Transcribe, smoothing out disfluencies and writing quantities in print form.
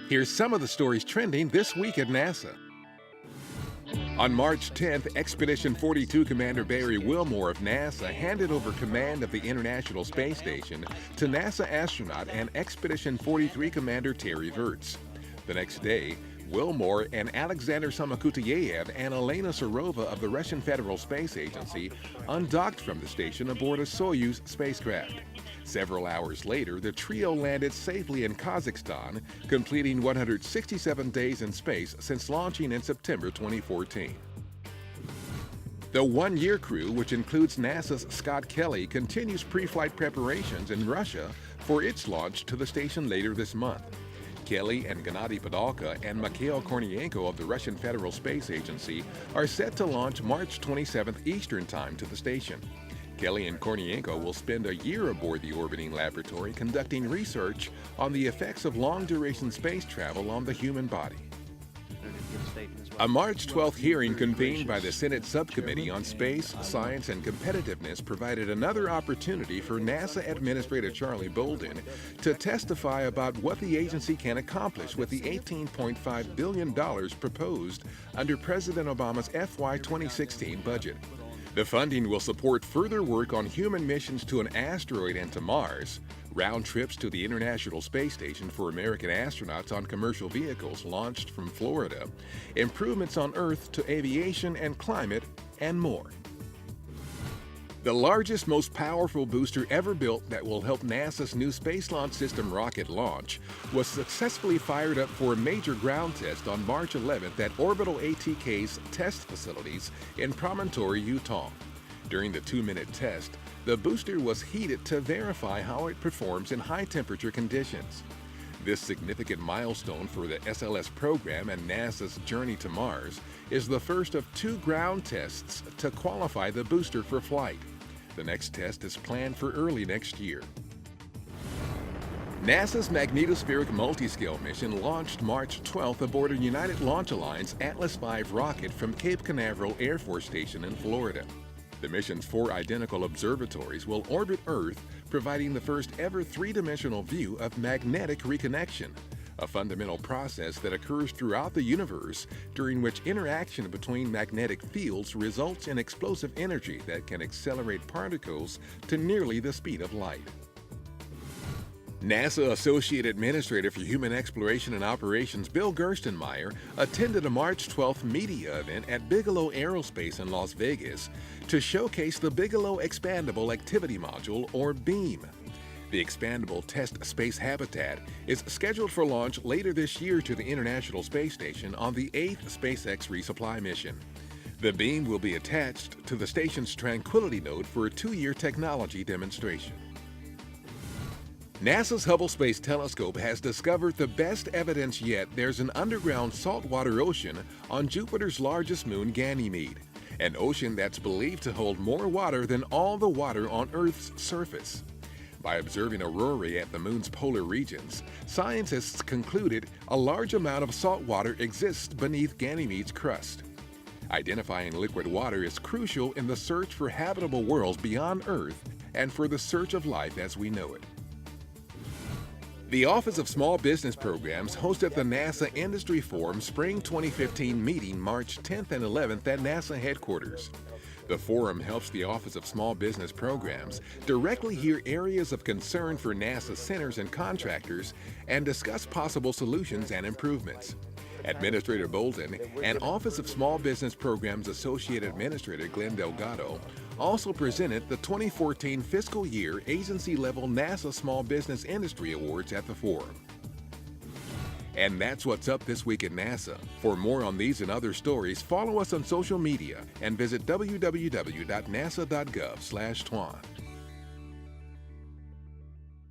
Here's some of the stories trending this week at NASA. On March 10th, Expedition 42 Commander Barry Wilmore of NASA handed over command of the International Space Station to NASA astronaut and Expedition 43 Commander Terry Virts. The next day, Wilmore and Alexander Samokuteyev and Elena Serova of the Russian Federal Space Agency undocked from the station aboard a Soyuz spacecraft. Several hours later, the trio landed safely in Kazakhstan, completing 167 days in space since launching in September 2014. The one-year crew, which includes NASA's Scott Kelly, continues pre-flight preparations in Russia for its launch to the station later this month. Kelly and Gennady Padalka and Mikhail Kornienko of the Russian Federal Space Agency are set to launch March 27th Eastern Time to the station. Kelly and Kornienko will spend a year aboard the orbiting laboratory conducting research on the effects of long-duration space travel on the human body. A March 12th hearing convened by the Senate Subcommittee on Space, Science, and Competitiveness provided another opportunity for NASA Administrator Charlie Bolden to testify about what the agency can accomplish with the $18.5 billion proposed under President Obama's FY 2016 budget. The funding will support further work on human missions to an asteroid and to Mars, round trips to the International Space Station for American astronauts on commercial vehicles launched from Florida, improvements on Earth to aviation and climate, and more. The largest, most powerful booster ever built that will help NASA's new Space Launch System rocket launch was successfully fired up for a major ground test on March 11th at Orbital ATK's test facilities in Promontory, Utah. During the 2-minute test, the booster was heated to verify how it performs in high-temperature conditions. This significant milestone for the SLS program and NASA's journey to Mars is the first of 2 ground tests to qualify the booster for flight. The next test is planned for early next year. NASA's magnetospheric multiscale mission launched March 12th aboard a United Launch Alliance Atlas V rocket from Cape Canaveral Air Force Station in Florida. The mission's 4 identical observatories will orbit Earth, providing the first ever 3-dimensional view of magnetic reconnection, a fundamental process that occurs throughout the universe during which interaction between magnetic fields results in explosive energy that can accelerate particles to nearly the speed of light. NASA Associate Administrator for Human Exploration and Operations Bill Gerstenmaier attended a March 12th media event at Bigelow Aerospace in Las Vegas to showcase the Bigelow Expandable Activity Module, or BEAM. The expandable test space habitat is scheduled for launch later this year to the International Space Station on the 8th SpaceX resupply mission. The beam will be attached to the station's Tranquility node for a 2-year technology demonstration. NASA's Hubble Space Telescope has discovered the best evidence yet there's an underground saltwater ocean on Jupiter's largest moon, Ganymede, an ocean that's believed to hold more water than all the water on Earth's surface. By observing aurorae at the moon's polar regions, scientists concluded a large amount of salt water exists beneath Ganymede's crust. Identifying liquid water is crucial in the search for habitable worlds beyond Earth and for the search of life as we know it. The Office of Small Business Programs hosted the NASA Industry Forum Spring 2015 meeting March 10th and 11th at NASA headquarters. The forum helps the Office of Small Business Programs directly hear areas of concern for NASA centers and contractors and discuss possible solutions and improvements. Administrator Bolden and Office of Small Business Programs Associate Administrator Glenn Delgado also presented the 2014 fiscal year agency-level NASA Small Business Industry Awards at the forum. And that's what's up this week at NASA. For more on these and other stories, follow us on social media and visit www.nasa.gov/twan.